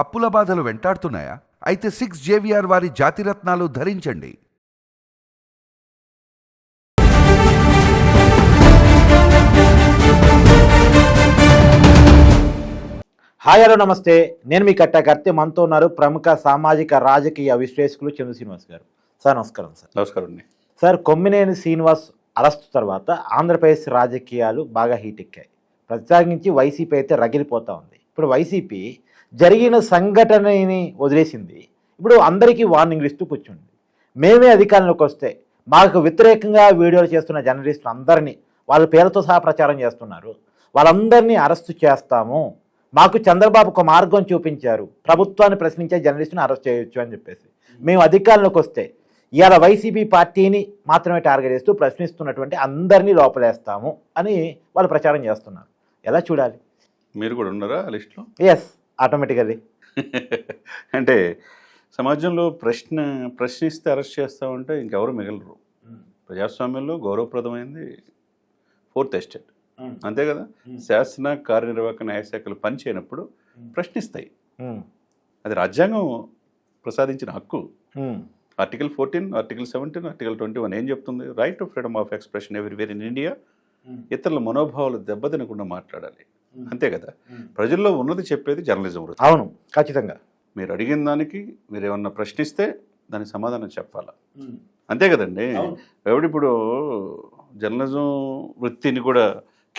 అప్పుల బాధలు వెంటాడుతున్నాయా? అయితే 6 JVR వారి జాతిరత్నాలు ధరించండి. హాయ్ హలో నమస్తే, నేను మీ కట్టకర్తి. మనతో ఉన్నారు ప్రముఖ సామాజిక రాజకీయ విశ్లేషకులు చంద్ర శ్రీనివాస్ గారు. సార్ నమస్కారం. సార్ నమస్కారం అండి. సార్, కొమ్మినేని శ్రీనివాస్ అరెస్ట్ తర్వాత ఆంధ్రప్రదేశ్ రాజకీయాలు బాగా హీట్ ఎక్కాయి. ప్రత్యేకించి వైసీపీ అయితే రగిలిపోతూ ఉంది. ఇప్పుడు వైసీపీ జరిగిన సంఘటనని వదిలేసింది, ఇప్పుడు అందరికీ వార్నింగ్లు ఇస్తూ కూర్చుంది. మేమే అధికారంలోకి వస్తే మాకు వ్యతిరేకంగా వీడియోలు చేస్తున్న జర్నలిస్టులు అందరినీ వాళ్ళ పేరుతో సహా ప్రచారం చేస్తున్నారు, వాళ్ళందరినీ అరెస్టు చేస్తాము, మాకు చంద్రబాబు ఒక మార్గం చూపించారు, ప్రభుత్వాన్ని ప్రశ్నించే జర్నలిస్టుని అరెస్ట్ చేయొచ్చు అని చెప్పేసి మేము అధికారంలోకి వస్తే ఇవాళ వైసీపీ పార్టీని మాత్రమే టార్గెట్ చేస్తూ ప్రశ్నిస్తున్నటువంటి అందరినీ లోపలేస్తాము అని వాళ్ళు ప్రచారం చేస్తున్నారు. ఎలా చూడాలి? మీరు కూడా ఉన్నారా ఆ లిస్టులో? Yes, automatically. అంటే సమాజంలో ప్రశ్నిస్తే అరెస్ట్ చేస్తామంటే ఇంకెవరు మిగలరు. ప్రజాస్వామ్యంలో గౌరవప్రదమైంది 4th ఎస్టేట్, అంతే కదా. శాసన కార్యనిర్వాహక న్యాయశాఖలు పనిచేయనప్పుడు ప్రశ్నిస్తాయి. అది రాజ్యాంగం ప్రసాదించిన హక్కు. ఆర్టికల్ 14, ఆర్టికల్ 17, ఆర్టికల్ 21 ఏం చెప్తుంది? Right to freedom of expression everywhere in India. ఇతరుల మనోభావాలు దెబ్బతినకుండా మాట్లాడాలి, అంతే కదా. ప్రజల్లో ఉన్నది చెప్పేది జర్నలిజం వృత్తి. అవును, ఖచ్చితంగా. మీరు అడిగిన దానికి మీరు ఏమన్నా ప్రశ్నిస్తే దానికి సమాధానం చెప్పాలా, అంతే కదండి. ఇప్పుడు జర్నలిజం వృత్తిని కూడా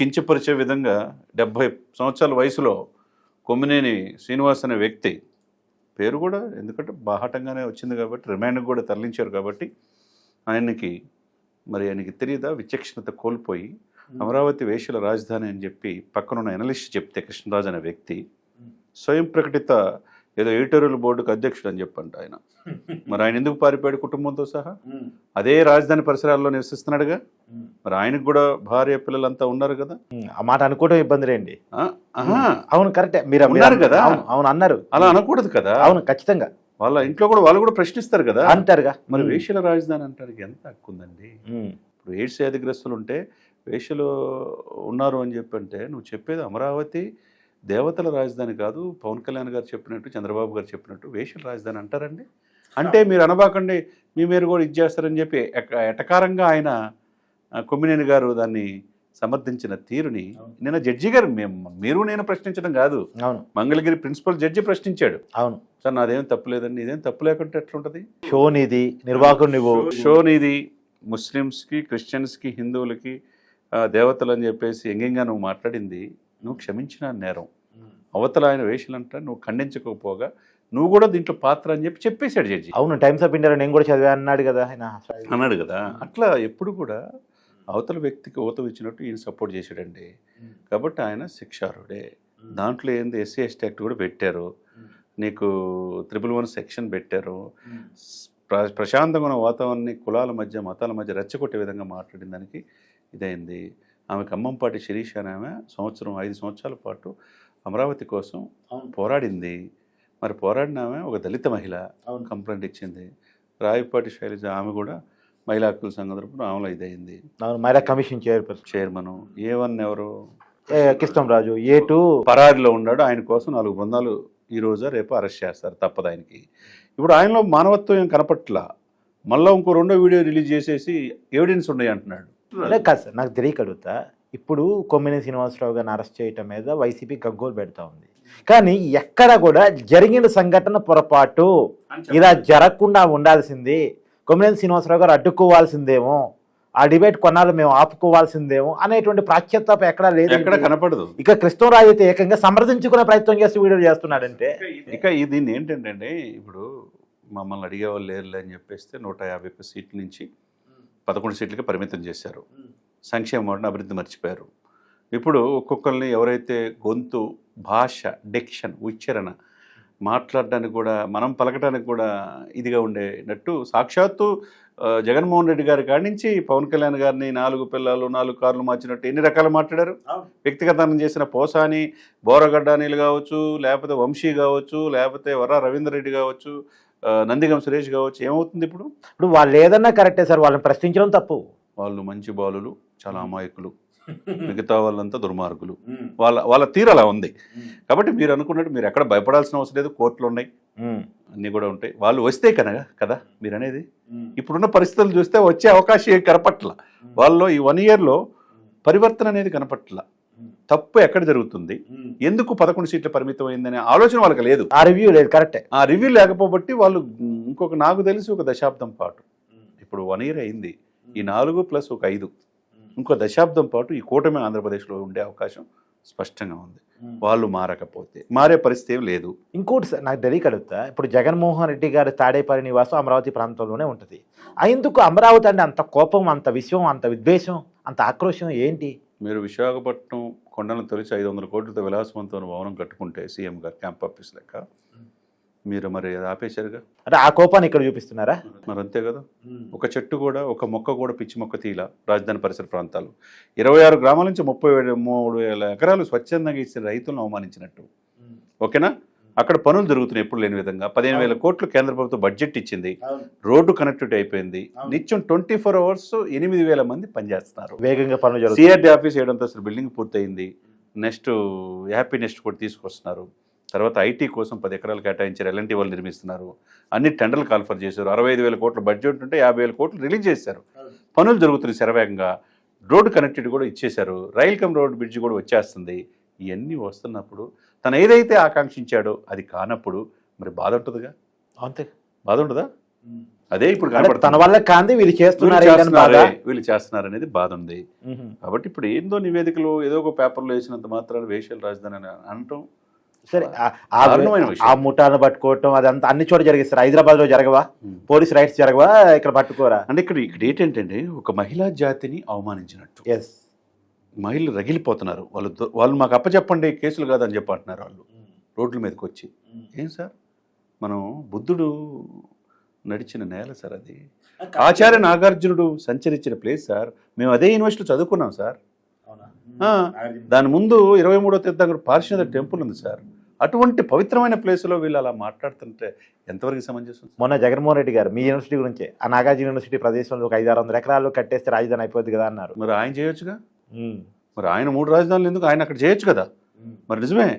కించపరిచే విధంగా 70 సంవత్సరాల వయసులో కొమ్మినేని శ్రీనివాస్ అనే వ్యక్తి పేరు కూడా, ఎందుకంటే బాహాటంగానే వచ్చింది కాబట్టి రిమాండ్కి కూడా తరలించారు కాబట్టి ఆయనకి తెలియదా విచక్షణత కోల్పోయి అమరావతి వేశ్యల రాజధాని అని చెప్పి పక్కనున్న ఎనలిస్ట్ చెప్తే కృష్ణరాజు అనే వ్యక్తి స్వయం ప్రకటిత ఏదో ఎడిటోరియల్ బోర్డుకు అధ్యక్షుడు అని చెప్పంట ఆయన. మరి ఆయన ఎందుకు పారిపోయాడు కుటుంబంతో సహా? అదే రాజధాని పరిసరాల్లో నివసిస్తున్నాడుగా. మరి ఆయనకు కూడా భార్య పిల్లలంతా ఉన్నారు కదా. ఆ మాట అనుకోవడం ఇబ్బంది లేండి. అవును, కరెక్టే. మీరు అన్నారు కదా. అవును అన్నారు. అలా అనకూడదు కదా. అవును, ఖచ్చితంగా. వాళ్ళ ఇంట్లో కూడా వాళ్ళు కూడా ప్రశ్నిస్తారు కదా, అంటారుగా. మరి వేశ్యల రాజధాని అంటారు, ఎంత హక్కు ఉందండి? ఇప్పుడు ఎయిడ్స్ వ్యాధిగ్రస్తులు ఉంటే వేశ్యలు ఉన్నారు అని చెప్పంటే నువ్వు చెప్పేది అమరావతి దేవతల రాజధాని కాదు. పవన్ కళ్యాణ్ గారు చెప్పినట్టు, చంద్రబాబు గారు చెప్పినట్టు వేశ్యల రాజధాని అంటారండి. అంటే మీరు అనబాకండి, మీరు కూడా ఇది చేస్తారని చెప్పి ఎటకారంగా ఆయన కొమ్మినేని గారు దాన్ని సమర్థించిన తీరుని నిన్న జడ్జి గారు, మీరు నేను ప్రశ్నించడం కాదు, అవును, మంగళగిరి ప్రిన్సిపల్ జడ్జి ప్రశ్నించాడు. అవును సార్, నాదేం తప్పులేదండి. ఇదేం తప్పు లేకుంటే ఎట్లుంటుంది? షో నీది, నిర్వాహకుడు నువ్వు. షో నీది. ముస్లిమ్స్కి, క్రిస్టియన్స్కి, హిందువులకి దేవతలు అని చెప్పేసి ఎంగంగా నువ్వు మాట్లాడింది నువ్వు క్షమించిన నేరం. అవతల ఆయన వేషలంట నువ్వు ఖండించకపోగా నువ్వు కూడా దీంట్లో పాత్ర అని చెప్పేశాడు జడ్జి. అవును, టైమ్స్ ఆఫ్ ఇండియాలో నేను కూడా చదివా అన్నాడు కదా ఆయన. అన్నాడు కదా. అట్లా ఎప్పుడు కూడా అవతల వ్యక్తికి ఊతం ఇచ్చినట్టు ఈయన సపోర్ట్ చేశాడండి. కాబట్టి ఆయన శిక్షార్హుడే. దాంట్లో ఏంది SC ST యాక్ట్ కూడా పెట్టారు, నీకు 111 సెక్షన్ పెట్టారు. ప్రశాంతంగా ఉన్న వాతావరణాన్ని కులాల మధ్య, మతాల మధ్య రెచ్చగొట్టే విధంగా మాట్లాడిన దానికి ఇదైంది. ఆమె ఖమ్మంపాటి శిరీష అనే ఆమె 5 సంవత్సరాల పాటు అమరావతి కోసం పోరాడింది. మరి పోరాడిన ఆమె ఒక దళిత మహిళ, కంప్లైంట్ ఇచ్చింది. రాయపాటి శైలజ ఆమె కూడా మహిళా హక్కుల సంఘం తరపున ఆమెలో ఇదైంది. మహిళా కమిషన్ చైర్మన్. A1 ఎవరు? కృష్ణరాజు. A2 పరారిలో ఉన్నాడు. ఆయన కోసం 4 బృందాలు ఈ రోజు రేపు అరెస్ట్ చేస్తారు, తప్పదు ఆయనకి. ఇప్పుడు ఆయనలో మానవత్వం ఏం కనపట్లా. మళ్ళీ ఇంకో 2వ వీడియో రిలీజ్ చేసేసి ఎవిడెన్స్ ఉన్నాయి అంటున్నాడు. కాదు సార్, నాకు తెలియక అడుగుతా. ఇప్పుడు కొమ్మినేని శ్రీనివాసరావు గారిని అరెస్ట్ చేయటం మీద వైసీపీ గగ్గోలు పెడతా ఉంది, కానీ ఎక్కడ కూడా జరిగిన సంఘటన పొరపాటు, ఇలా జరగకుండా ఉండాల్సింది, కొమ్మినేని శ్రీనివాసరావు గారు అడ్డుకోవాల్సిందేమో, ఆ డిబేట్ కొన్నాళ్ళు మేము ఆపుకోవాల్సిందేమో అనేటువంటి ప్రాచ్యత ఎక్కడా లేదు, ఎక్కడ కనపడదు. ఇక కృష్ణరాజు అయితే ఏకంగా సమర్థించుకునే ప్రయత్నం చేస్తూ వీడియో చేస్తున్నాడంటే ఇక దీన్ని ఏంటంటే, ఇప్పుడు మమ్మల్ని అడిగేవాళ్ళు లేరులే అని చెప్పేస్తే 151 సీట్ల నుంచి 11 సీట్లకి పరిమితం చేశారు. సంక్షేమం అభివృద్ధి మర్చిపోయారు. ఇప్పుడు ఒక్కొక్కరిని ఎవరైతే గొంతు, భాష, డిక్షన్, ఉచ్చారణ మాట్లాడడానికి కూడా, మనం పలకడానికి కూడా ఇదిగా ఉండేటట్టు సాక్షాత్తు జగన్మోహన్ రెడ్డి గారి కాడి నుంచి పవన్ కళ్యాణ్ గారిని 4 పిల్లలు 4 కార్లు మార్చినట్టు ఎన్ని రకాలు మాట్లాడారు. వ్యక్తిగతం చేసిన పోసాని, బోరగడ్డ అనిల్ కావచ్చు, లేకపోతే వంశీ కావచ్చు, లేకపోతే వర్రా రవీందర్ రెడ్డి కావచ్చు, నందిగం సురేష్ కావచ్చు. ఏమవుతుంది ఇప్పుడు? వాళ్ళు ఏదన్నా కరెక్టే సార్, వాళ్ళని ప్రశ్నించడం తప్పు. వాళ్ళు మంచి బాలులు, చాలా అమాయకులు. మిగతా వాళ్ళంతా దుర్మార్గులు. వాళ్ళ వాళ్ళ తీరు అలా ఉంది. కాబట్టి మీరు అనుకున్నట్టు మీరు ఎక్కడ భయపడాల్సిన అవసరం లేదు. కోర్టులు ఉన్నాయి, అన్నీ కూడా ఉంటాయి. వాళ్ళు వస్తే కదా మీరు అనేది. ఇప్పుడున్న పరిస్థితులు చూస్తే వచ్చే అవకాశం కనపట్ల. వాళ్ళలో ఈ 1 yearలో పరివర్తన అనేది కనపట్ల. తప్పు ఎక్కడ జరుగుతుంది, ఎందుకు 11 సీట్ల పరిమితం అయిందనే ఆలోచన వాళ్ళకి లేదు. ఆ రివ్యూ లేదు. కరెక్టే. ఆ రివ్యూ లేకపోబట్టి వాళ్ళు ఇంకొక నాకు తెలిసి ఒక దశాబ్దం పాటు, ఇప్పుడు 1 year అయింది, ఈ 4 + 1 5 ఇంకో దశాబ్దం పాటు ఈ కూటమి ఆంధ్రప్రదేశ్లో ఉండే అవకాశం స్పష్టంగా ఉంది. వాళ్ళు మారకపోతే మారే పరిస్థితి ఏం లేదు. ఇంకోటి సార్ నాకు తెలియక అడుగుతా, ఇప్పుడు జగన్మోహన్ రెడ్డి గారి తాడేపల్లి నివాసం అమరావతి ప్రాంతంలోనే ఉంటుంది. ఎందుకు అమరావతి అంటే అంత కోపం, అంత విషయం, అంత విద్వేషం, అంత ఆక్రోశం ఏంటి? మీరు విశాఖపట్నం కొండలను తొలిచి 500 కోట్లతో విలాసవంతమైన భవనం కట్టుకుంటే సీఎం గారు క్యాంప్ ఆఫీస్ లెక్క, మీరు మరి అది ఆపేశారుగా. అంటే ఆ కోపాన్ని ఇక్కడ చూపిస్తున్నారా? మరి అంతే కదా. ఒక చెట్టు కూడా, ఒక మొక్క కూడా, పిచ్చి మొక్క తీల రాజధాని పరిసర ప్రాంతాలు 26 గ్రామాల నుంచి 33,000 ఎకరాలు స్వచ్ఛందంగా ఇచ్చిన రైతులను అవమానించినట్టు. ఓకేనా? అక్కడ పనులు జరుగుతున్నాయి ఎప్పుడు లేని విధంగా. 15,000 కోట్లు కేంద్ర ప్రభుత్వం బడ్జెట్ ఇచ్చింది. రోడ్డు కనెక్టివిటీ అయిపోయింది. నిత్యం 24 hours 8,000 మంది పనిచేస్తున్నారు. వేగంగా పనులు జరుగుతాయి. సిఆర్డీ ఆఫీస్ 7 అంతస్తుల బిల్డింగ్ పూర్తయింది. నెక్స్ట్ హ్యాపీ నెక్స్ట్ కూడా తీసుకొస్తున్నారు. తర్వాత ఐటీ కోసం 10 ఎకరాలు కేటాయించారు. ఎల్ఎన్టీ వాళ్ళు నిర్మిస్తున్నారు. అన్ని టెండర్లు కాల్ఫర్ చేశారు. 65,000 కోట్ల బడ్జెట్ ఉంటే 50,000 కోట్లు రిలీజ్ చేశారు. పనులు జరుగుతున్నాయి శరవేగంగా. రోడ్డు కనెక్టివిటీ కూడా ఇచ్చేశారు. రైల్ కమ్ రోడ్ బ్రిడ్జ్ కూడా వచ్చేస్తుంది. ఇవన్నీ వస్తున్నప్పుడు తను ఏదైతే ఆకాంక్షించాడో అది కానప్పుడు మరి బాధ ఉంటుందిగా. అంతే, బాధ ఉంటుందా? అదే ఇప్పుడు తన వల్ల కాంది వీళ్ళు చేస్తున్నారు అనేది బాధ ఉంది. కాబట్టి ఇప్పుడు ఏందో నివేదికలు ఏదో ఒక పేపర్లో వేసినంత మాత్రాన్ని వేషాల రాజధాని అని అనటం సరే. ఆ ముఠాలను పట్టుకోవటం అదంతా అన్ని చోట జరిగిస్తారు. హైదరాబాద్ లో జరగవా? Police rights జరగవా? ఇక్కడ పట్టుకోరా? అంటే ఇక్కడ ఏంటంటే ఒక మహిళా జాతిని అవమానించినట్టు. ఎస్, మహిళలు రగిలిపోతున్నారు. వాళ్ళు మాకు అప్పచెప్పండి, కేసులు కాదని చెప్పి అంటున్నారు. వాళ్ళు రోడ్ల మీదకి వచ్చి, ఏం సార్ మనం బుద్ధుడు నడిచిన నేల సార్ అది. ఆచార్య నాగార్జునుడు సంచరించిన ప్లేస్ సార్. మేము అదే యూనివర్సిటీలో చదువుకున్నాం సార్. దాని ముందు 23వ తీర్థంకర్ పార్శ్వనాథ టెంపుల్ ఉంది సార్. అటువంటి పవిత్రమైన ప్లేస్లో వీళ్ళు అలా మాట్లాడుతుంటే ఎంతవరకు సమంజసం? మొన్న జగన్మోహన్ రెడ్డి గారు మీ యూనివర్సిటీ గురించి, ఆ నాగార్జున యూనివర్సిటీ ప్రదేశంలో ఒక 500-600 ఎకరాలు కట్టేస్తే రాజధాని అయిపోద్ది కదా అన్నారు. మరి ఆయన చేయొచ్చుగా. మరి ఆయన 3 రాజధానులు ఎందుకు? ఆయన అక్కడ చేయొచ్చు కదా. మరి నిజమే,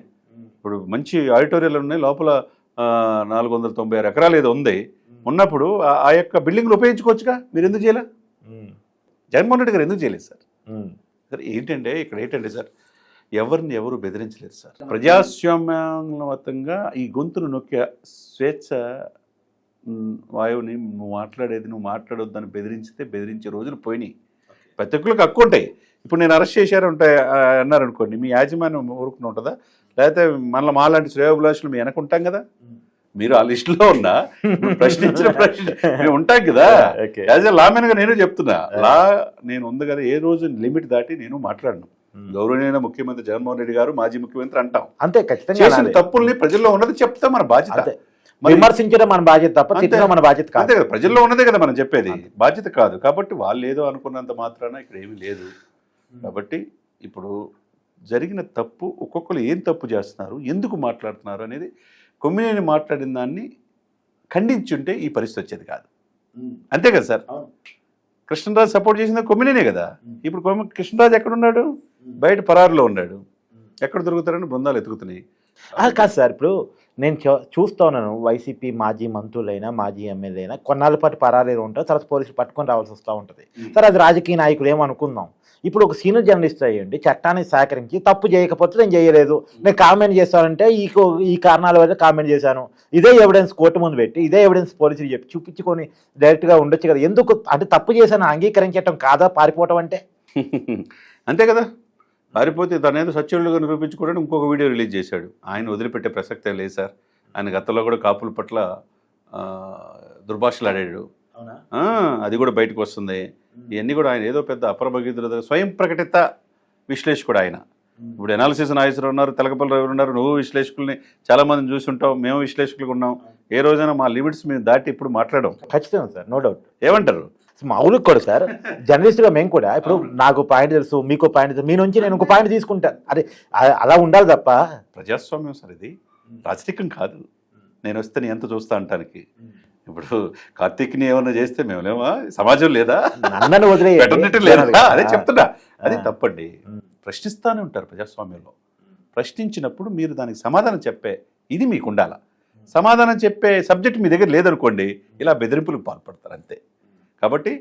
ఇప్పుడు మంచి ఆడిటోరియాలు ఉన్నాయి. లోపల 496 ఎకరాలు ఏదో ఉంది. ఉన్నప్పుడు ఆ యొక్క బిల్డింగ్లు ఉపయోగించుకోవచ్చుగా. మీరు ఎందుకు చేయలే? జగన్మోహన్ రెడ్డి గారు ఎందుకు చేయలేదు సార్? సార్ ఇక్కడ ఏంటంటే సార్, ఎవరిని ఎవరు బెదిరించలేరు సార్. ప్రజాస్వామ్యతంగా ఈ గొంతును నొక్కే స్వేచ్ఛ వాయువుని నువ్వు మాట్లాడొద్దని బెదిరించే రోజులు పోయినాయి. ప్రతి ఒక్కరికి హక్కు ఉంటాయి. ఇప్పుడు నేను అరెస్ట్ చేశారు అన్నారనుకోండి, మీ యాజమాన్యం ఊరుకుని ఉంటుందా? లేకపోతే మళ్ళీ మాలాంటి శ్రేయోభిలాషులు మేము వెనకుంటాం కదా. మీరు ఆ లిస్టులో ఉన్నా ప్రశ్న మేము ఉంటాం కదా. యాజ్ ఎ లామెన్గా నేను చెప్తున్నా, నేను ఉంది కదా, ఏ రోజు లిమిట్ దాటి నేను మాట్లాడను. గౌరవనీయ ముఖ్యమంత్రి జగన్మోహన్ రెడ్డి గారు మాజీ ముఖ్యమంత్రి అంటాం. అంతే, ఖచ్చితంగా తప్పుల్ని ప్రజల్లో ఉన్నది చెప్తే మన బాధ్యత. విమర్శించడం మన బాధ్యత తప్ప తిట్టడం మన బాధ్యత కాదు. అంతే కదా, ప్రజల్లో ఉన్నదే కదా మనం చెప్పేది, బాధ్యత కాదు. కాబట్టి వాళ్ళు ఏదో అనుకున్నంత మాత్రాన ఇక్కడ ఏమీ లేదు. కాబట్టి ఇప్పుడు జరిగిన తప్పు, ఒక్కొక్కరు ఏం తప్పు చేస్తున్నారు, ఎందుకు మాట్లాడుతున్నారు అనేది కొమ్మినేని మాట్లాడిన దాన్ని ఖండించుంటే ఈ పరిస్థితి వచ్చేది కాదు. అంతే కదా సార్. కృష్ణరాజు సపోర్ట్ చేసింది కొమ్మినేనే కదా. ఇప్పుడు కృష్ణరాజు ఎక్కడున్నాడు? బయట పరారులో ఉన్నాడు. ఎక్కడ దొరుకుతారని బృందాలు ఎతుకుతున్నాయి. కాదు సార్, ఇప్పుడు నేను చూస్తూ ఉన్నాను, వైసీపీ మాజీ మంత్రులైనా మాజీ ఎమ్మెల్యే అయినా కొన్నాళ్ళ పాటు పరారీలో ఉంటారు. తర్వాత పోలీసులు పట్టుకొని రావాల్సి వస్తూ ఉంటుంది. సరే, అది రాజకీయ నాయకులు ఏమనుకుందాం. ఇప్పుడు ఒక సీనియర్ జర్నలిస్ట్ అయ్యండి, చట్టాన్ని సహకరించి తప్పు చేయకపోతే నేను చేయలేదు, నేను కామెంట్ చేస్తానంటే ఈ కారణాల వల్ల కామెంట్ చేశాను, ఇదే ఎవిడెన్స్ కోర్టు ముందు పెట్టి, ఇదే ఎవిడెన్స్ పోలీసులు చెప్పి చూపించుకొని డైరెక్ట్గా ఉండొచ్చు కదా. ఎందుకు అంటే తప్పు చేశాను అంగీకరించడం కాదా పారిపోవటం అంటే? అంతే కదా. పారిపోతే తనేదో సత్యులుగా నిరూపించుకోవడానికి ఇంకొక వీడియో రిలీజ్ చేశాడు. ఆయన వదిలిపెట్టే ప్రసక్తే లేదు సార్. ఆయన గతంలో కూడా కాపుల పట్ల దుర్భాషలు ఆడాడు. అది కూడా బయటకు వస్తుంది. ఇవన్నీ కూడా ఆయన ఏదో పెద్ద అపరభగీతుడు, స్వయం ప్రకటిత విశ్లేషకుడు ఆయన. ఇప్పుడు ఎనాలిసిస్ నాయకులు ఉన్నారు, తెలకపల్లి రవి ఉన్నారు, నువ్వు విశ్లేషకుల్ని చాలా మందిని చూసి ఉంటావు, మేము విశ్లేషకులు ఉన్నాం. ఏ రోజైనా మా లిమిట్స్ మేము దాటి ఇప్పుడు మాట్లాడడం ఖచ్చితంగా సార్, నో డౌట్. ఏమంటారు? మామూలుగా కూడా సార్, జర్నలిస్ట్గా మేము కూడా ఇప్పుడు నాకు పాయింట్ తెలుసు, మీకు పాయింట్ తెలుసు, మీ నుంచి నేను ఒక పాయింట్ తీసుకుంటాను. అదే అలా ఉండాలి తప్ప. ప్రజాస్వామ్యం సార్, ఇది రాజకీయం కాదు. నేను వస్తే నీ ఎంత చూస్తా అంటానికి. ఇప్పుడు కార్తీక్ని ఏమన్నా చేస్తే మేమేమో సమాజం లేదా నన్నను వదిలేయండి. పెట్టనట్టు లేదా అదే చెప్తున్నా. అది ఆ. తప్పండి. ప్రశ్నిస్తానే ఉంటారు ప్రజాస్వామ్యంలో. ప్రశ్నించినప్పుడు మీరు దానికి సమాధానం చెప్పే ఇది మీకు ఉండాల. సమాధానం చెప్పే సబ్జెక్ట్ మీ దగ్గర లేదనుకోండి, ఇలా బెదిరింపులకు పాల్పడతారు అంతే. కాబట్టి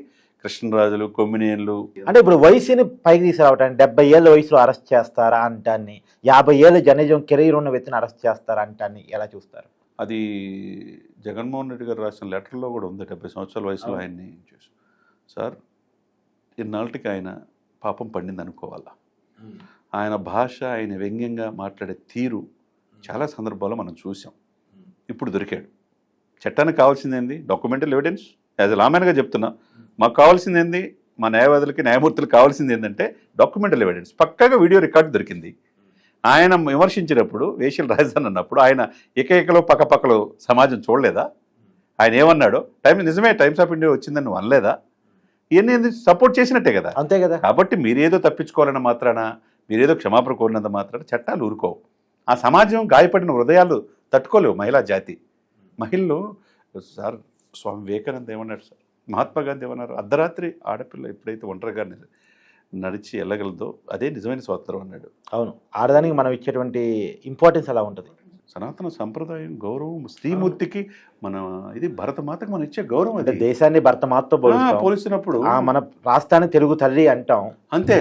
కృష్ణరాజులు, కొమ్మినేన్లు, అంటే ఇప్పుడు వయసుని పైకి తీసుకురావటానికి 70 ఏళ్ళ వయసులో అరెస్ట్ చేస్తారా అంటాన్ని, 50 ఏళ్ళ జర్నలిజం కెరీర్ ఉన్న వ్యక్తిని అరెస్ట్ చేస్తారా అంటాన్ని ఎలా చూస్తారు? అది జగన్మోహన్ రెడ్డి గారు రాసిన లెటర్లో కూడా ఉంది. 70 సంవత్సరాల వయసులో ఆయన్ని చూసి సార్ ఇన్నాళ్ళకి ఆయన పాపం పండింది అనుకోవాలా. ఆయన భాష, ఆయన వ్యంగ్యంగా మాట్లాడే తీరు చాలా సందర్భాల్లో మనం చూసాం. ఇప్పుడు దొరికాడు. చట్టానికి కావాల్సింది ఏంది? Documental evidence. యాజ్ ఎ లామెన్గా చెప్తున్నా, మాకు కావాల్సింది ఏంది, మా న్యాయవాదులకి న్యాయమూర్తులకు కావాల్సింది ఏంటంటే డాక్యుమెంటల్ ఎవిడెన్స్. పక్కాగా వీడియో రికార్డు దొరికింది. ఆయన విమర్శించినప్పుడు, వేషల రాజధాని అన్నప్పుడు ఆయన ఏకైకలో పక్కపక్కలో సమాజం చూడలేదా? ఆయన ఏమన్నాడో నిజమే టైమ్స్ ఆఫ్ ఇండియా వచ్చిందని నువ్వు అనలేదా? ఇవన్నీ సపోర్ట్ చేసినట్టే కదా. అంతే కదా. కాబట్టి మీరేదో తప్పించుకోవాలన్న మాత్రాన, మీరేదో క్షమాపణ కోరినంత మాత్రాన చట్టాలు ఊరుకోవు. ఆ సమాజం గాయపడిన హృదయాలు తట్టుకోలేవు మహిళా జాతి. మహిళలు సార్ స్వామి వివేకానంద ఏమన్నాడు సార్, మహాత్మా గాంధీ ఏమన్నారు, అర్ధరాత్రి ఆడపిల్ల ఎప్పుడైతే ఒంటరిగా నడిచి వెళ్ళగలదో అదే నిజమైన స్వాతంత్రం అన్నాడు. అవును, ఆడదానికి మనం ఇచ్చేటువంటి ఇంపార్టెన్స్ అలా ఉంటుంది. సనాతన సంప్రదాయం, గౌరవం, స్త్రీమూర్తికి మన ఇది భరతమాతకు మనం ఇచ్చే గౌరవం. అంటే అది దేశాన్ని భర్తమాతతో పోలిసినప్పుడు మన రాష్ట్రాన్ని తెలుగు తల్లి అంటాం. అంతే.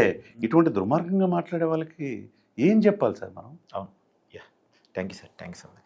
ఇటువంటి దుర్మార్గంగా మాట్లాడే వాళ్ళకి ఏం చెప్పాలి సార్ మనం? అవును. Thank you sir. Thank you so much.